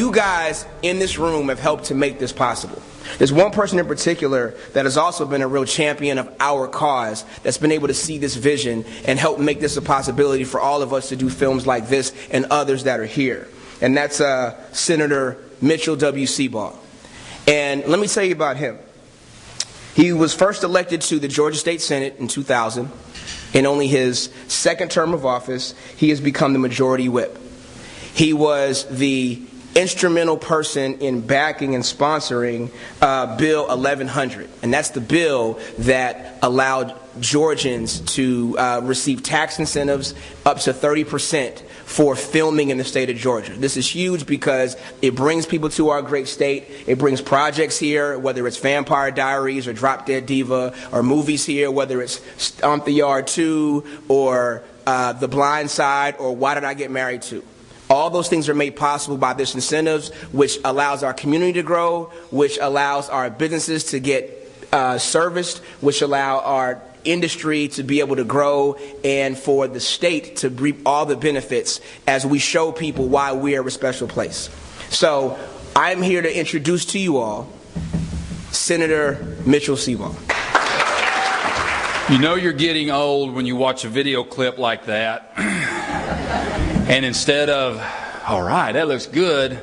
you guys in this room have helped to make this possible. There's one person in particular that has also been a real champion of our cause, that's been able to see this vision and help make this a possibility for all of us to do films like this and others that are here. And that's Senator Mitchell W. Seabaugh. And let me tell you about him. He was first elected to the Georgia State Senate in 2000. In only his second term of office, he has become the majority whip. He was the instrumental person in backing and sponsoring Bill 1100. And that's the bill that allowed Georgians to receive tax incentives up to 30% for filming in the state of Georgia. This is huge because it brings people to our great state. It brings projects here, whether it's Vampire Diaries or Drop Dead Diva, or movies here, whether it's Stomp the Yard 2 or The Blind Side or Why Did I Get Married To? All those things are made possible by this incentives, which allows our community to grow, which allows our businesses to get serviced, which allow our industry to be able to grow, and for the state to reap all the benefits as we show people why we are a special place. So I'm here to introduce to you all Senator Mitchell Seabaugh. You know you're getting old when you watch a video clip like that, and instead of, all right, that looks good,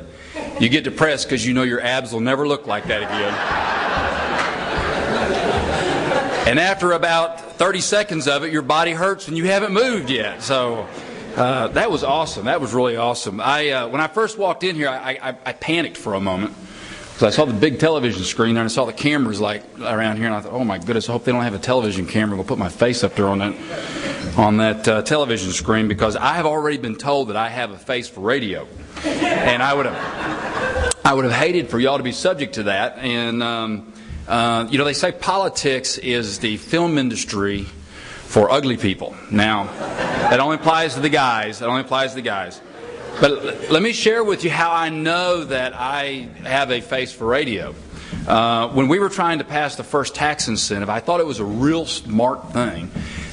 you get depressed because you know your abs will never look like that again. And after about 30 seconds of it, your body hurts and you haven't moved yet. So that was awesome. That was really awesome. When I first walked in here, I panicked for a moment because I saw the big television screen there and I saw the cameras like around here, and I thought, oh my goodness, I hope they don't have a television camera. We'll put my face up there on that television screen, because I have already been told that I have a face for radio, and I would have hated for y'all to be subject to that. And you know, they say politics is the film industry for ugly people. Now, that only applies to the guys. That only applies to the guys. But let me share with you how I know that I have a face for radio. When we were trying to pass the first tax incentive, I thought it was a real smart thing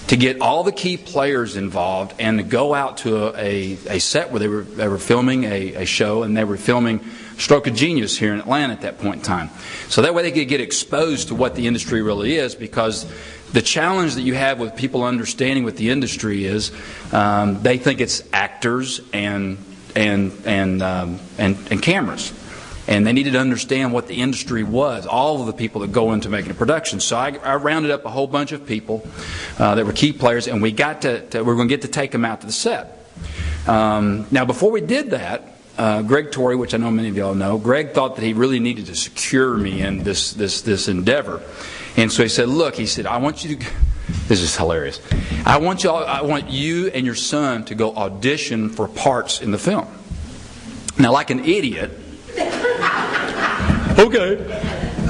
to get all the key players involved and to go out to a set where they were filming a show, and they were filming Stroke of Genius here in Atlanta at that point in time. So that way they could get exposed to what the industry really is, because the challenge that you have with people understanding what the industry is, they think it's actors and cameras. And they needed to understand what the industry was, all of the people that go into making a production. So I rounded up a whole bunch of people that were key players, and we were going to get to take them out to the set. Now, before we did that, Greg Torrey, which I know many of y'all know, Greg thought that he really needed to secure me in this endeavor. And so he said, look, he said, I want you to, this is hilarious, I want you and your son to go audition for parts in the film. Now, like an idiot, okay.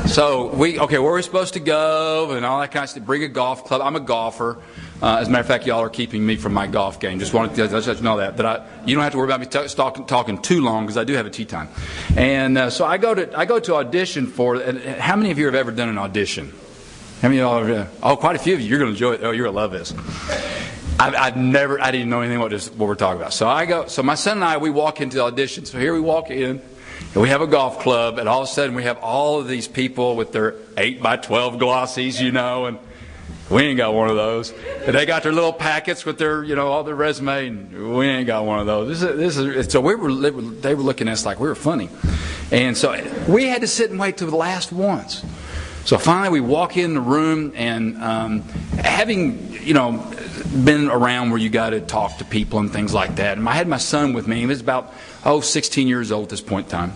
So where are we supposed to go and all that kind of stuff? Bring a golf club. I'm a golfer. As a matter of fact, y'all are keeping me from my golf game. Just wanted to let you know that. But you don't have to worry about me talking too long, because I do have a tea time. And so I go to audition for. And how many of you have ever done an audition? How many of y'all? Oh, quite a few of you. You're going to enjoy it. Oh, you're going to love this. I didn't know anything what we're talking about. So my son and I, we walk into the audition. So here we walk in. And we have a golf club, and all of a sudden we have all of these people with their 8x12 glossies, you know, and we ain't got one of those. And they got their little packets with their, you know, all their resume, and we ain't got one of those. So they were looking at us like we were funny. And so we had to sit and wait till the last ones. So finally we walk in the room, and having, you know, been around where you got to talk to people and things like that. And I had my son with me. He was about 16 years old at this point in time.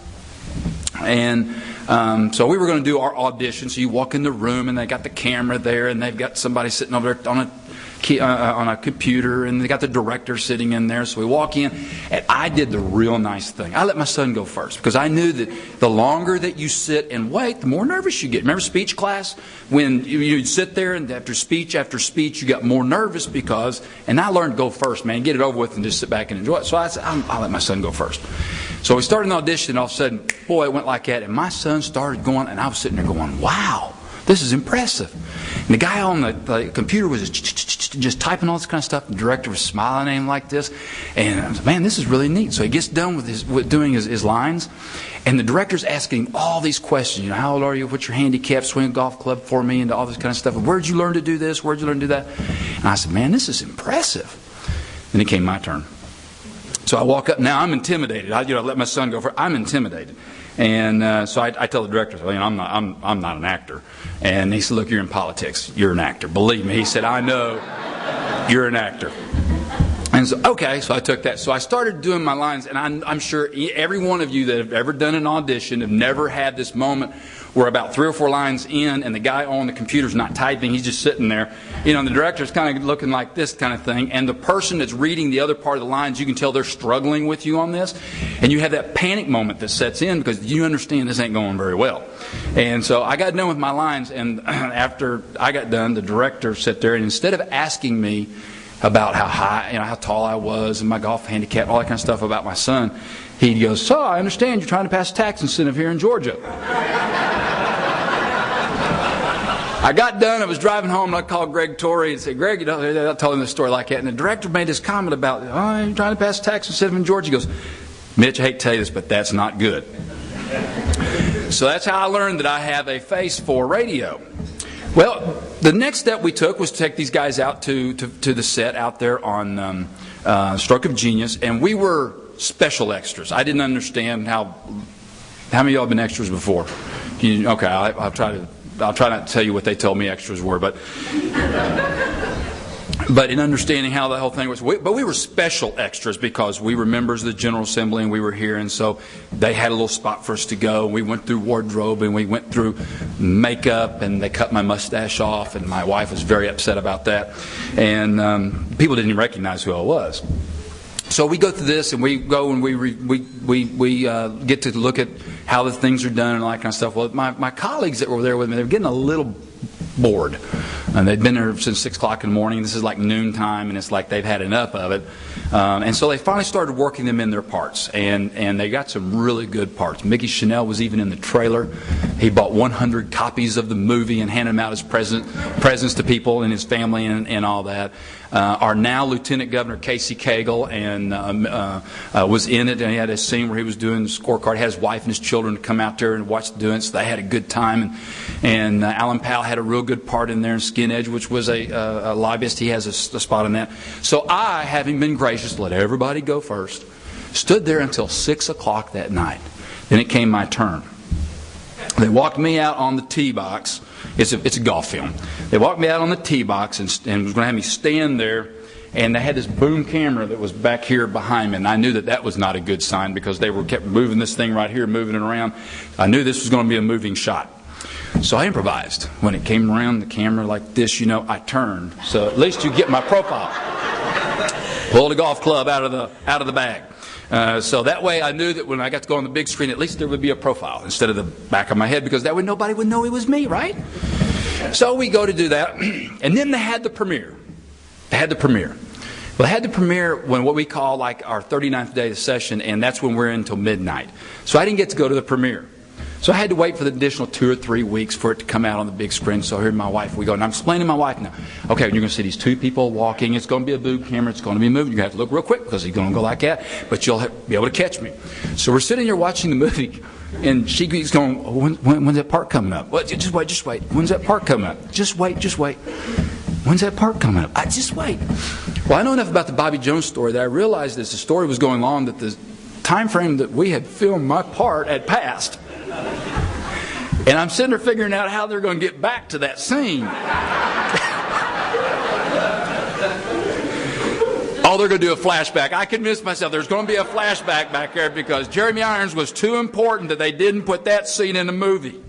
And so we were going to do our audition. So you walk in the room, and they got the camera there, and they've got somebody sitting over there on a computer, and they got the director sitting in there. So we walk in, and I did the real nice thing. I let my son go first, because I knew that the longer that you sit and wait, the more nervous you get. Remember speech class? When you'd sit there, and after speech, you got more nervous and I learned to go first, man. Get it over with and just sit back and enjoy it. So I said, I'll let my son go first. So we started an audition, and all of a sudden, boy, it went like that. And my son started going, and I was sitting there going, wow. This is impressive. And the guy on the computer was just typing all this kind of stuff. The director was smiling at him like this. And I was like, man, this is really neat. So he gets done with doing his lines. And the director's asking him all these questions. How old are you? What's your handicap? Swing a golf club for me, and all this kind of stuff. Where'd you learn to do this? Where'd you learn to do that? And I said, man, this is impressive. Then it came my turn. So I walk up. Now I'm intimidated. I let my son go first. I'm intimidated. And so I tell the director, I'm not an actor. And he said, look, you're in politics. You're an actor. Believe me. He said, I know you're an actor. And so, okay, so I took that. So I started doing my lines, and I'm sure every one of you that have ever done an audition have never had this moment where about 3 or 4 lines in, and the guy on the computer's not typing, he's just sitting there. And the director's kind of looking like this kind of thing, and the person that's reading the other part of the lines, you can tell they're struggling with you on this, and you have that panic moment that sets in because you understand this ain't going very well. And so I got done with my lines, and after I got done, the director sat there, and instead of asking me about how high, how tall I was, and my golf handicap, all that kind of stuff about my son, he goes, so I understand you're trying to pass a tax incentive here in Georgia. I got done, I was driving home, and I called Greg Torrey and said, Greg, I told him this story like that, and the director made this comment about, you're trying to pass a tax incentive in Georgia. He goes, Mitch, I hate to tell you this, but that's not good. So that's how I learned that I have a face for radio. Well, the next step we took was to take these guys out to the set out there on Stroke of Genius, and we were special extras. I didn't understand how many of y'all have been extras before? Okay, I'll try not to tell you what they told me extras were, but in understanding how the whole thing was. But we were special extras because we were members of the General Assembly and we were here, and so they had a little spot for us to go. We went through wardrobe and we went through makeup, and they cut my mustache off, and my wife was very upset about that. And people didn't even recognize who I was. So we go through this, and we go and we get to look at how the things are done and all that kind of stuff. Well, my colleagues that were there with me, they were getting a little bored. And they'd been there since 6 o'clock in the morning. This is like noontime, and it's like they've had enough of it. And so they finally started working them in their parts. And they got some really good parts. Mickey Chanel was even in the trailer. He bought 100 copies of the movie and handed them out as presents to people and his family and all that. Our now Lieutenant Governor Casey Cagle was in it, and he had a scene where he was doing the scorecard. He had his wife and his children to come out there and watch doing it, so they had a good time. And Alan Powell had a real good part in there in Skin Edge, which was a lobbyist. He has a spot in that. So I, having been gracious to let everybody go first, stood there until 6 o'clock that night. Then it came my turn. They walked me out on the tee box. It's a golf film. They walked me out on the tee box and was going to have me stand there, and they had this boom camera that was back here behind me, and I knew that was not a good sign because they kept moving this thing right here, moving it around. I knew this was going to be a moving shot. So I improvised. When it came around the camera like this, I turned. So at least you get my profile. Pulled a golf club out of the bag. So that way I knew that when I got to go on the big screen, at least there would be a profile instead of the back of my head, because that way nobody would know it was me, right? So we go to do that, and then they had the premiere. Well, they had the premiere when what we call like our 39th day of the session, and that's when we're in until midnight. So I didn't get to go to the premiere. So I had to wait for the additional 2 or 3 weeks for it to come out on the big screen. So here my wife, we go, and I'm explaining to my wife now, okay, you're going to see these 2 people walking. It's going to be a boom camera. It's going to be moving. You're going to have to look real quick because he's going to go like that, but you'll be able to catch me. So we're sitting here watching the movie, and she's going, when's that part coming up? Well, just wait. When's that part coming up? Just wait. When's that part coming up? Just wait. Well, I know enough about the Bobby Jones story that I realized as the story was going on that the time frame that we had filmed my part had passed. And I'm sitting there figuring out how they're going to get back to that scene. Oh, they're going to do a flashback. I convinced myself there's going to be a flashback back there because Jeremy Irons was too important that they didn't put that scene in the movie.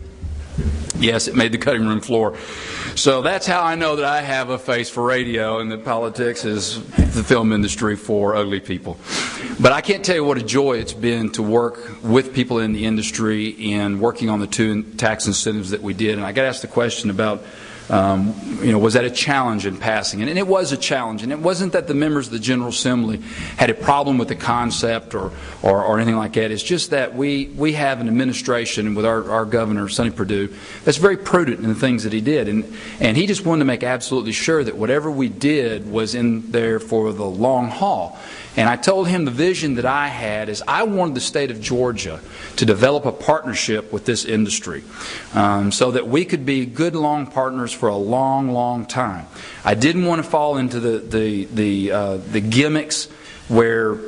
Yes, it made the cutting room floor. So that's how I know that I have a face for radio and that politics is the film industry for ugly people. But I can't tell you what a joy it's been to work with people in the industry and working on the 2 tax incentives that we did. And I got asked the question about was that a challenge in passing? And it was a challenge. And it wasn't that the members of the General Assembly had a problem with the concept or anything like that. It's just that we have an administration with our governor, Sonny Perdue, that's very prudent in the things that he did. And he just wanted to make absolutely sure that whatever we did was in there for the long haul. And I told him the vision that I had is I wanted the state of Georgia to develop a partnership with this industry so that we could be good long partners for a long, long time. I didn't want to fall into the gimmicks where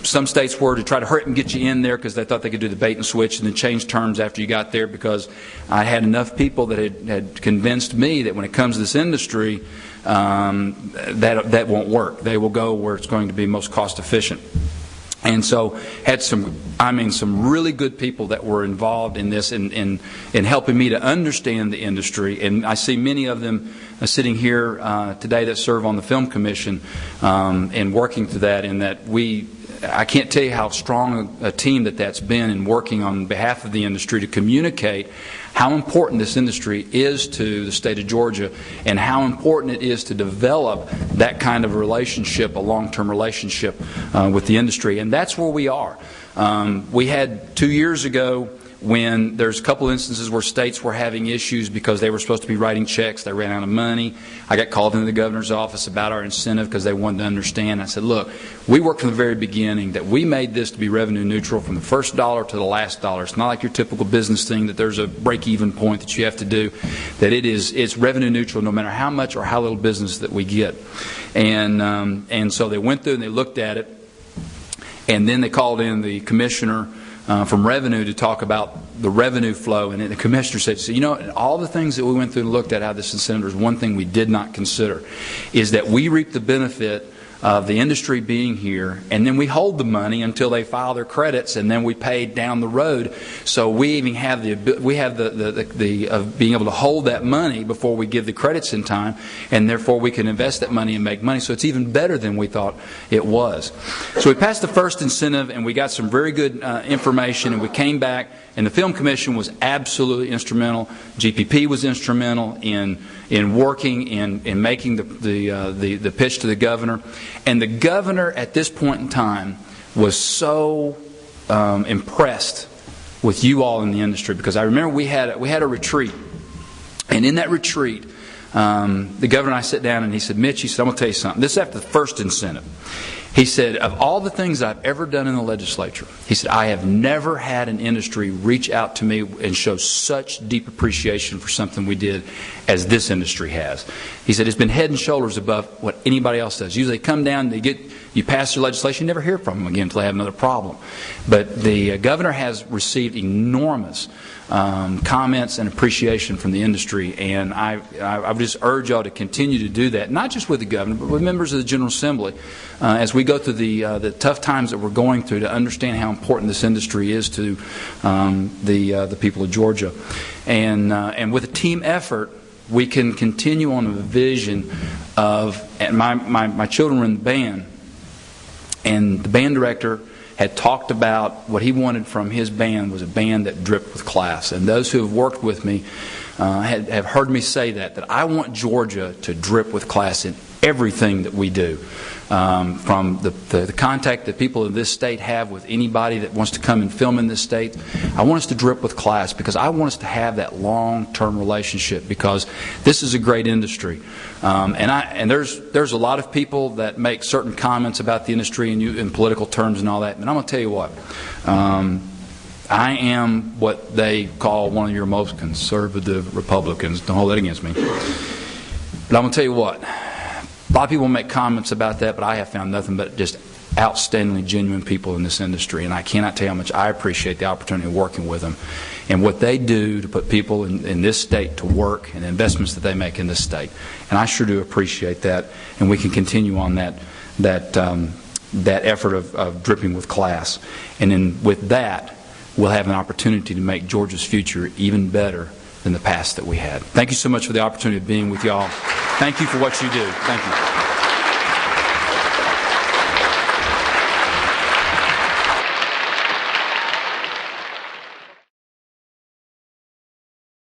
some states were to try to hurry up and get you in there because they thought they could do the bait and switch and then change terms after you got there, because I had enough people that had convinced me that when it comes to this industry, that won't work. They will go where it's going to be most cost efficient. And so had some really good people that were involved in this in helping me to understand the industry. And I see many of them sitting here today that serve on the Film Commission and working to that, in that I can't tell you how strong a team that's been in working on behalf of the industry to communicate how important this industry is to the state of Georgia and how important it is to develop that kind of relationship, a long-term relationship with the industry. And that's where we are. We had 2 years ago when there's a couple instances where states were having issues because they were supposed to be writing checks, they ran out of money. I got called into the governor's office about our incentive because they wanted to understand. I said, look, we worked from the very beginning that we made this to be revenue neutral from the first dollar to the last dollar. It's not like your typical business thing that there's a break-even point that you have to do, that it's revenue neutral no matter how much or how little business that we get. And so they went through and they looked at it, and then they called in the commissioner from revenue to talk about the revenue flow, and the commissioner said, all the things that we went through and looked at how this incentive is, one thing we did not consider is that we reap the benefit of the industry being here, and then we hold the money until they file their credits, and then we pay down the road. So we even have the being able to hold that money before we give the credits in time, and therefore we can invest that money and make money. So it's even better than we thought it was. So we passed the first incentive, and we got some very good information, and we came back, and the Film Commission was absolutely instrumental. GPP was instrumental in working in making the pitch to the governor. And the governor at this point in time was so impressed with you all in the industry, because I remember we had a retreat, and in that retreat the governor and I sat down and he said, Mitch, I'm going to tell you something. This is after the first incentive. He said, of all the things I've ever done in the legislature, he said, I have never had an industry reach out to me and show such deep appreciation for something we did as this industry has. He said, it's been head and shoulders above what anybody else does. Usually they come down, you pass your legislation, you never hear from them again until they have another problem. But the governor has received enormous comments and appreciation from the industry, and I would just urge y'all to continue to do that, not just with the governor, but with members of the General Assembly, as we go through the tough times that we're going through, to understand how important this industry is to the people of Georgia. And with a team effort, we can continue on a vision of, and my children were in the band, and the band director had talked about what he wanted from his band was a band that dripped with class. And those who have worked with me have heard me say that I want Georgia to drip with class in everything that we do. From the contact that people in this state have with anybody that wants to come and film in this state, I want us to drip with class, because I want us to have that long-term relationship, because this is a great industry. And there's a lot of people that make certain comments about the industry in political terms and all that. And I'm going to tell you what, I am what they call one of your most conservative Republicans. Don't hold that against me. But I'm going to tell you what, a lot of people make comments about that, but I have found nothing but just outstandingly genuine people in this industry, and I cannot tell you how much I appreciate the opportunity of working with them and what they do to put people in this state to work and the investments that they make in this state. And I sure do appreciate that, and we can continue on that effort of dripping with class. And then with that, we'll have an opportunity to make Georgia's future even better than the past that we had. Thank you so much for the opportunity of being with y'all. Thank you for what you do. Thank you.